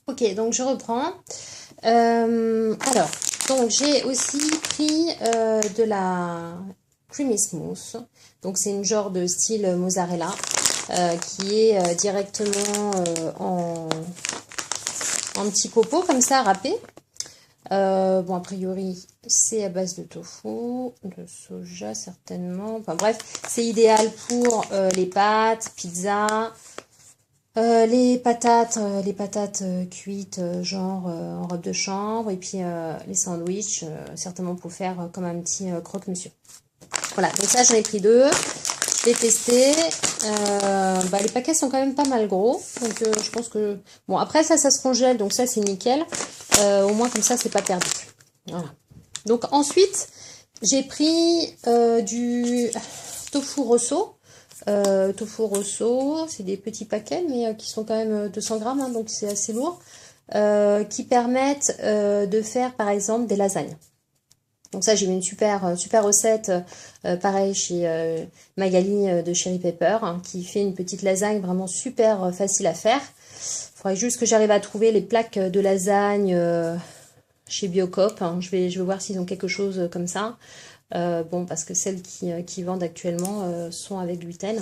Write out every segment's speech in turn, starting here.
Ok, donc je reprends. Alors, donc j'ai aussi pris de la Creamy Smooth. Donc c'est une genre de style mozzarella qui est directement en petits copeaux comme ça, râpés. Bon, a priori, c'est à base de tofu, de soja certainement. Enfin bref, c'est idéal pour les pâtes, pizza, les patates cuites, genre en robe de chambre, et puis les sandwichs, certainement pour faire comme un petit croque-monsieur. Voilà, donc ça j'en ai pris deux. Je l'ai testé. Les paquets sont quand même pas mal gros. Donc je pense que... Bon, après ça se congèle, donc ça c'est nickel. Au moins comme ça c'est pas perdu. Voilà. Donc ensuite, j'ai pris du tofu rosso. Tofu rosso, c'est des petits paquets, mais qui sont quand même 200 grammes, hein, donc c'est assez lourd. Qui permettent de faire par exemple des lasagnes. Donc ça, j'ai eu une super recette, pareil chez Magali de Cherry Pepper, hein, qui fait une petite lasagne vraiment super facile à faire. Il faudrait juste que j'arrive à trouver les plaques de lasagne chez Biocoop. Hein. Je vais voir s'ils ont quelque chose comme ça. Bon, parce que celles qui vendent actuellement sont avec gluten.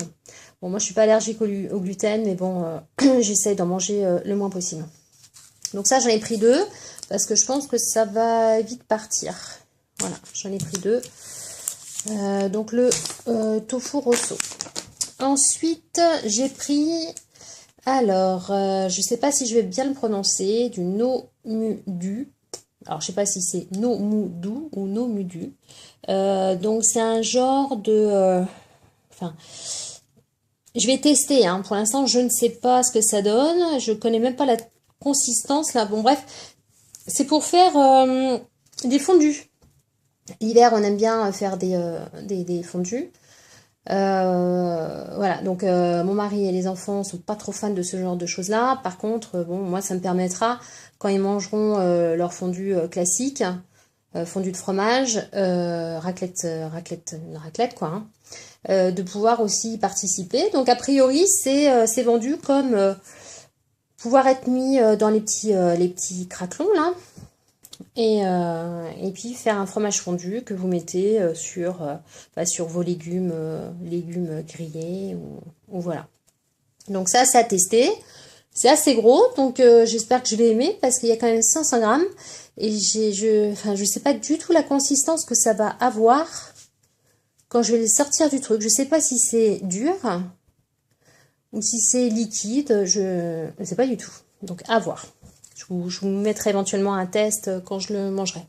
Bon, moi, je suis pas allergique au gluten, mais bon, j'essaye d'en manger le moins possible. Donc ça, j'en ai pris deux, parce que je pense que ça va vite partir. Voilà, j'en ai pris deux. Donc le tofu rosso. Ensuite, j'ai pris, alors, je sais pas si je vais bien le prononcer, du no-mu-du. Alors, je sais pas si c'est no-mu-du ou no-mu-du. Donc, c'est un genre de... Enfin, je vais tester. Hein. Pour l'instant, je ne sais pas ce que ça donne. Je connais même pas la consistance, là. Bon, bref, c'est pour faire des fondus. L'hiver, on aime bien faire des fondus. Voilà, donc mon mari et les enfants sont pas trop fans de ce genre de choses-là. Par contre, bon, moi, ça me permettra, quand ils mangeront leur fondu classique, fondu de fromage, raclette quoi, hein, de pouvoir aussi y participer. Donc a priori, c'est vendu comme pouvoir être mis dans les petits craquelons là. Et puis faire un fromage fondu que vous mettez sur vos légumes grillés ou voilà. Donc ça, c'est à tester. C'est assez gros, donc j'espère que je vais aimer parce qu'il y a quand même 500 grammes. Et je sais pas du tout la consistance que ça va avoir quand je vais les sortir du truc. Je sais pas si c'est dur ou si c'est liquide, je ne sais pas du tout. Donc à voir. Je vous mettrai éventuellement un test quand je le mangerai.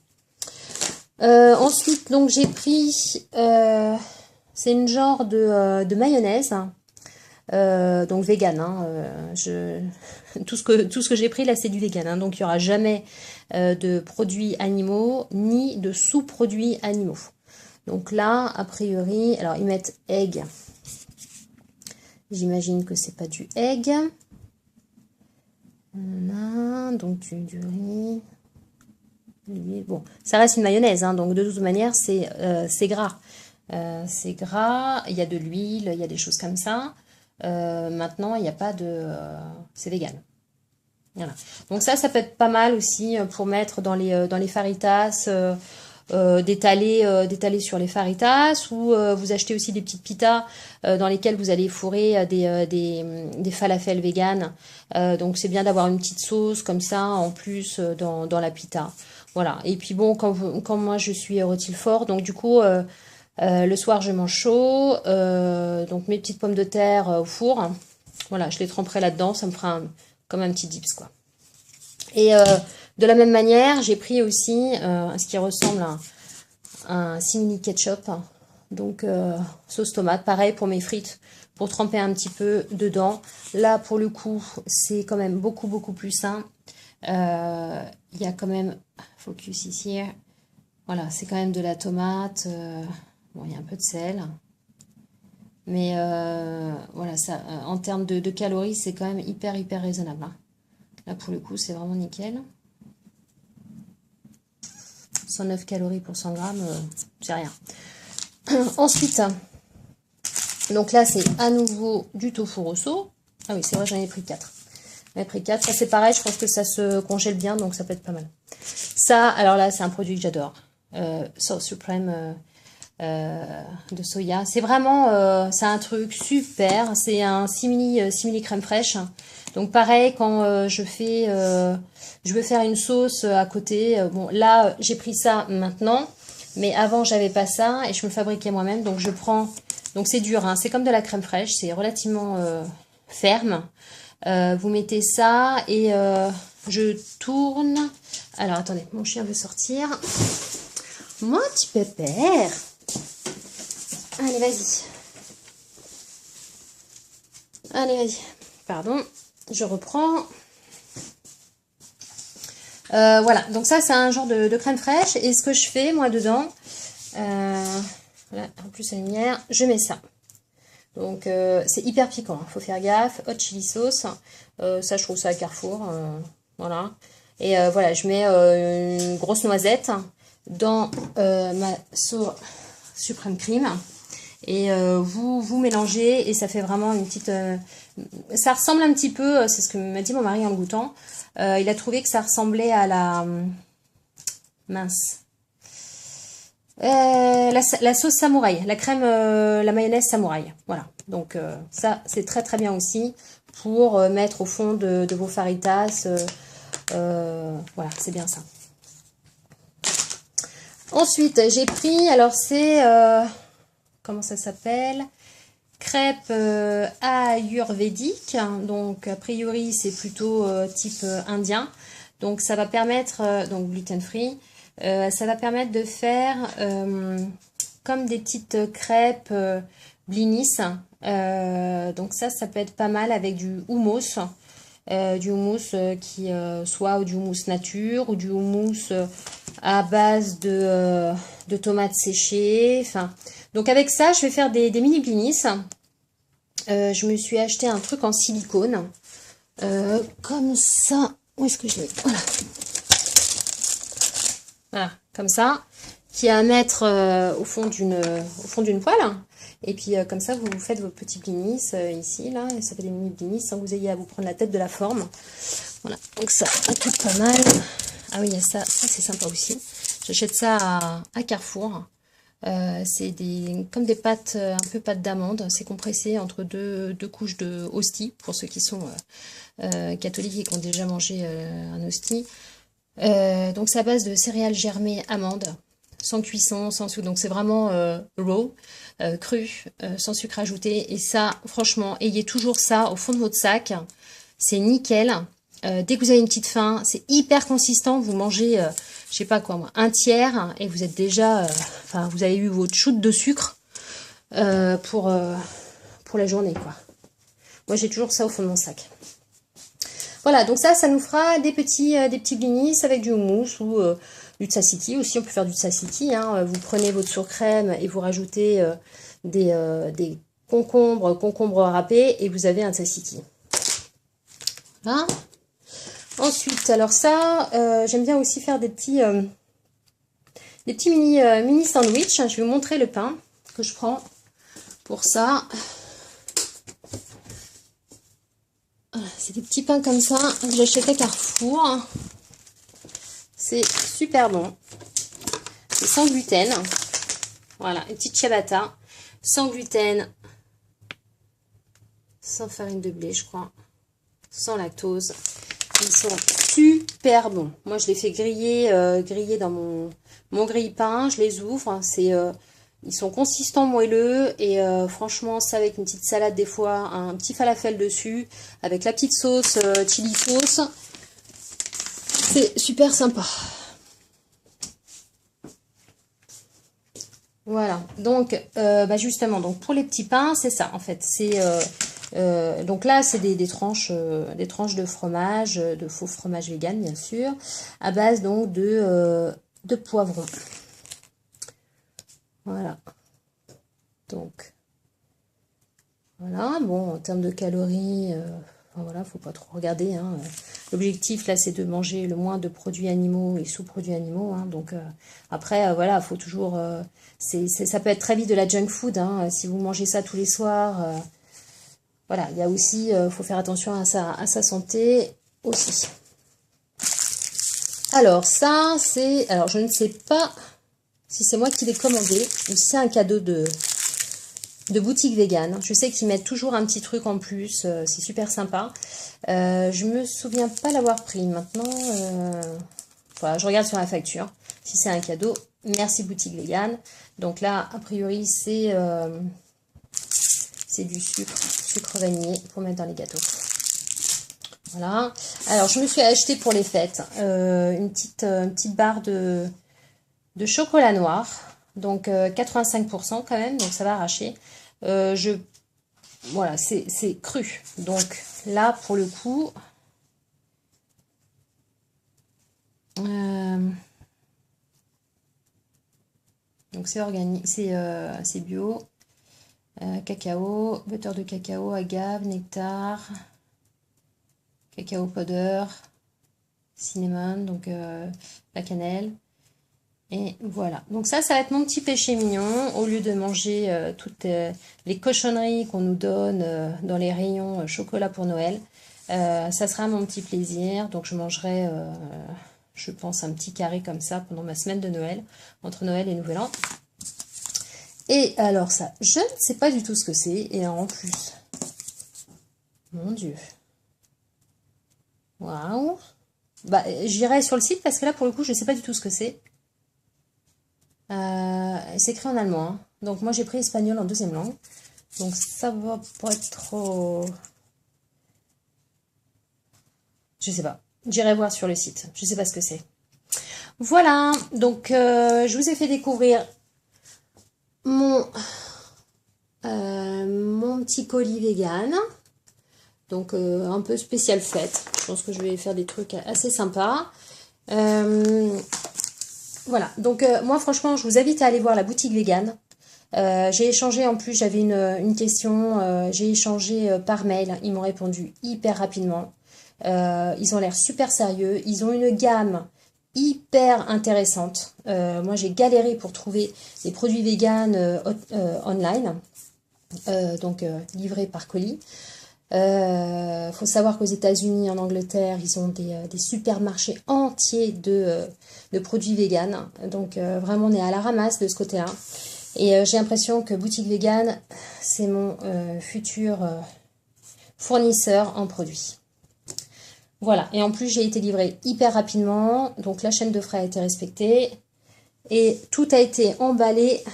Ensuite, donc j'ai pris, c'est une genre de mayonnaise, donc vegan. Hein, tout ce que j'ai pris là, c'est du vegan. Hein, donc il n'y aura jamais de produits animaux ni de sous-produits animaux. Donc là, a priori, alors ils mettent egg. J'imagine que c'est pas du egg. Voilà, donc du riz, l'huile. Bon, ça reste une mayonnaise, hein, donc de toute manière, c'est gras. C'est gras, il y a de l'huile, il y a des choses comme ça. Maintenant, il n'y a pas de... c'est vegan. Voilà. Donc ça peut être pas mal aussi pour mettre dans les faritas, d'étaler sur les faritas, ou vous achetez aussi des petites pitas dans lesquelles vous allez fourrer des falafels véganes. Donc c'est bien d'avoir une petite sauce comme ça en plus dans la pita. Voilà. Et puis bon, quand moi je suis rôti-fort, donc du coup le soir je mange chaud, donc mes petites pommes de terre au four. Voilà, je les tremperai là-dedans, ça me fera comme un petit dips quoi. Et de la même manière, j'ai pris aussi ce qui ressemble à un simili ketchup, donc sauce tomate, pareil pour mes frites, pour tremper un petit peu dedans. Là, pour le coup, c'est quand même beaucoup plus sain. Il y a quand même, focus ici, voilà, c'est quand même de la tomate, bon, il y a un peu de sel. Mais voilà, ça, en termes de calories, c'est quand même hyper raisonnable. Hein. Là, pour le coup, c'est vraiment nickel. 109 calories pour 100 grammes, c'est rien. Ensuite, donc là, c'est à nouveau du tofu rosso. Ah oui, c'est vrai, j'en ai pris 4. J'en ai pris 4. Ça, c'est pareil, je pense que ça se congèle bien, donc ça peut être pas mal. Ça, alors là, c'est un produit que j'adore. Sauce Supreme de soya. C'est vraiment, c'est un truc super. C'est un simili crème fraîche. Donc pareil, quand je veux faire une sauce à côté. Bon, là, j'ai pris ça maintenant. Mais avant, j'avais pas ça et je me fabriquais moi-même. Donc, je prends... Donc, c'est dur, hein. C'est comme de la crème fraîche. C'est relativement ferme. Vous mettez ça et je tourne. Alors, attendez, mon chien veut sortir. Mon petit pépère. Allez, vas-y. Allez, vas-y. Pardon, je reprends. Voilà, donc ça c'est un genre de crème fraîche. Et ce que je fais moi dedans, voilà, en plus la lumière, je mets ça. Donc c'est hyper piquant, hein, faut faire gaffe. Hot chili sauce, ça je trouve ça à Carrefour, voilà. Et voilà, je mets une grosse noisette dans ma sauce suprême cream. Et vous mélangez et ça fait vraiment une petite... ça ressemble un petit peu, c'est ce que m'a dit mon mari en le goûtant. Il a trouvé que ça ressemblait à la... mince. La sauce samouraï, la crème, la mayonnaise samouraï. Voilà, donc ça c'est très très bien aussi pour mettre au fond de vos faritas. Voilà, c'est bien ça. Ensuite, j'ai pris, alors c'est... comment ça s'appelle? Crêpes ayurvédiques. Donc, a priori, c'est plutôt type indien. Donc, ça va permettre, donc gluten-free, ça va permettre de faire comme des petites crêpes blinis. Donc, ça peut être pas mal avec du houmous. Du houmous qui soit du houmous nature ou du houmous à base de tomates séchées. Enfin, donc avec ça, je vais faire des mini blinis. Je me suis acheté un truc en silicone. Comme ça. Où est-ce que je l'ai? Voilà. Voilà, comme ça. Qui est à mettre au fond d'une poêle. Et puis comme ça, vous faites vos petits blinis ici, là. Et ça fait des mini blinis sans que vous ayez à vous prendre la tête de la forme. Voilà, donc ça coûte pas mal. Ah oui, il y a ça. Ça, c'est sympa aussi. J'achète ça à Carrefour. C'est comme des pâtes, un peu pâte d'amande. C'est compressé entre deux couches de hostie, pour ceux qui sont catholiques et qui ont déjà mangé un hostie. Donc c'est à base de céréales germées amandes, sans cuisson, sans sucre. Donc c'est vraiment raw, cru, sans sucre ajouté. Et ça, franchement, ayez toujours ça au fond de votre sac. C'est nickel. Dès que vous avez une petite faim, c'est hyper consistant. Vous mangez, je sais pas quoi moi, un tiers et vous êtes déjà, enfin vous avez eu votre shoot de sucre pour la journée quoi. Moi j'ai toujours ça au fond de mon sac. Voilà, donc ça nous fera des petits blinis avec du houmous ou du tzatziki aussi. On peut faire du tzatziki. Hein. Vous prenez votre surcrème et vous rajoutez des concombres râpés et vous avez un tzatziki. Voilà. Ensuite, alors ça, j'aime bien aussi faire des petits mini sandwichs. Je vais vous montrer le pain que je prends pour ça. C'est des petits pains comme ça que j'achète à Carrefour. C'est super bon. C'est sans gluten. Voilà, une petite ciabatta. Sans gluten. Sans farine de blé, je crois. Sans lactose. Ils sont super bons. Moi, je les fais griller dans mon grille-pain. Je les ouvre. Ils sont consistants, moelleux. Et franchement, ça avec une petite salade des fois, un petit falafel dessus, avec la petite sauce chili sauce. C'est super sympa. Voilà. Donc, justement, donc pour les petits pains, c'est ça en fait. C'est donc là, c'est des tranches de fromage, de faux fromage vegan bien sûr, à base donc de poivrons. Voilà. Donc, voilà. Bon, en termes de calories, voilà, faut pas trop regarder. Hein. L'objectif là, c'est de manger le moins de produits animaux et sous-produits animaux. Hein. Donc après, voilà, faut toujours. Ça peut être très vite de la junk food. Hein. Si vous mangez ça tous les soirs. voilà, il y a aussi, faut faire attention à sa santé aussi. Alors ça, c'est, alors je ne sais pas si c'est moi qui l'ai commandé ou si c'est un cadeau de boutique vegan. Je sais qu'ils mettent toujours un petit truc en plus, c'est super sympa. Je me souviens pas l'avoir pris. Maintenant, voilà, je regarde sur la facture si c'est un cadeau. Merci boutique vegan. Donc là, a priori, c'est du sucre vanillé pour mettre dans les gâteaux. Voilà. Alors, je me suis acheté pour les fêtes une petite barre de chocolat noir. Donc 85% quand même, donc ça va arracher. Voilà, c'est cru. Donc là, pour le coup, donc c'est organique, c'est bio. Cacao, butter de cacao, agave, nectar, cacao powder, cinnamon, donc la cannelle. Et voilà, donc ça va être mon petit péché mignon. Au lieu de manger toutes les cochonneries qu'on nous donne dans les rayons chocolat pour Noël, ça sera mon petit plaisir. Donc je mangerai, je pense, un petit carré comme ça pendant ma semaine de Noël, entre Noël et Nouvel An. Et alors ça, je ne sais pas du tout ce que c'est. Et en plus, mon Dieu. Waouh. Bah, j'irai sur le site parce que là, pour le coup, je ne sais pas du tout ce que c'est. C'est écrit en allemand. Hein. Donc moi, j'ai pris espagnol en deuxième langue. Donc ça va pas être trop... Je sais pas. J'irai voir sur le site. Je sais pas ce que c'est. Voilà. Donc, je vous ai fait découvrir mon petit colis vegan, donc un peu spécial fête. Je pense que je vais faire des trucs assez sympas. Voilà, donc moi franchement je vous invite à aller voir la boutique vegan. J'ai échangé, en plus j'avais une question, j'ai échangé par mail, ils m'ont répondu hyper rapidement. Ils ont l'air super sérieux, ils ont une gamme hyper intéressante. Moi j'ai galéré pour trouver des produits vegan online, donc livrés par colis. Faut savoir qu'aux États-Unis, en Angleterre, ils ont des supermarchés entiers de produits vegan. Donc vraiment on est à la ramasse de ce côté-là. Et j'ai l'impression que boutique vegan, c'est mon futur fournisseur en produits. Voilà, et en plus j'ai été livrée hyper rapidement, donc la chaîne de frais a été respectée et tout a été emballé.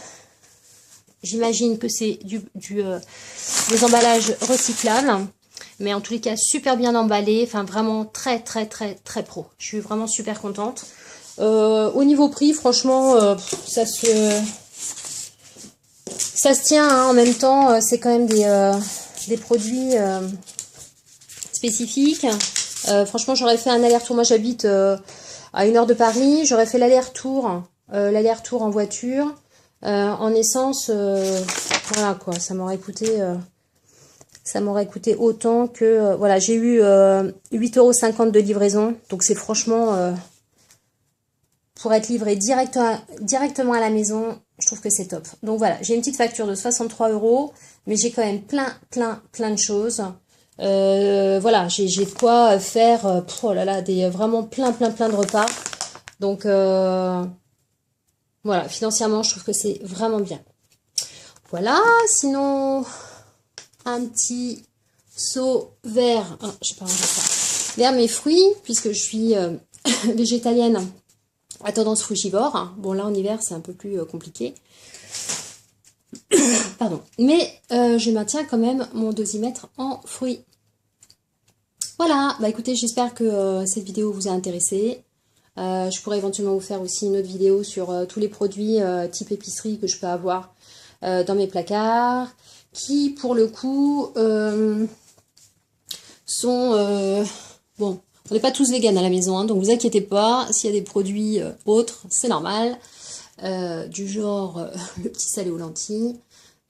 J'imagine que c'est des emballages recyclables, mais en tous les cas super bien emballé, enfin vraiment très très très très pro. Je suis vraiment super contente. Au niveau prix, franchement, ça se tient, hein. En même temps, c'est quand même des produits spécifiques. Franchement, j'aurais fait un aller-retour. Moi, j'habite à 1 heure de Paris. J'aurais fait l'aller-retour en voiture. En essence, voilà quoi. Ça m'aurait coûté autant que... voilà, j'ai eu 8,50 € de livraison. Donc, c'est franchement... pour être livré directement à la maison, je trouve que c'est top. Donc, voilà, j'ai une petite facture de 63 €. Mais j'ai quand même plein de choses. Voilà, j'ai de quoi faire oh là là, vraiment plein de repas. Donc voilà, financièrement, je trouve que c'est vraiment bien. Voilà, sinon un petit seau vert, je sais pas ça, vers mes fruits, puisque je suis végétalienne à tendance frugivore. Bon là en hiver c'est un peu plus compliqué. Pardon. Mais je maintiens quand même mon dosimètre en fruits. Voilà, bah écoutez, j'espère que cette vidéo vous a intéressé. Je pourrais éventuellement vous faire aussi une autre vidéo sur tous les produits type épicerie que je peux avoir dans mes placards, qui pour le coup sont... bon, on n'est pas tous véganes à la maison, hein, donc vous inquiétez pas, s'il y a des produits autres, c'est normal, du genre le petit salé aux lentilles.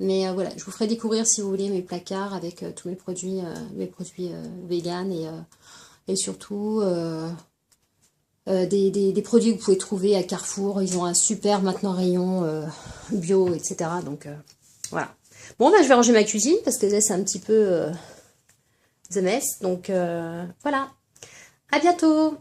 Mais voilà, je vous ferai découvrir si vous voulez mes placards avec tous mes produits vegan et surtout des produits que vous pouvez trouver à Carrefour. Ils ont un super maintenant rayon bio, etc. Donc voilà. Bon, bah, je vais ranger ma cuisine parce que là, c'est un petit peu the mess. Donc, voilà. À bientôt!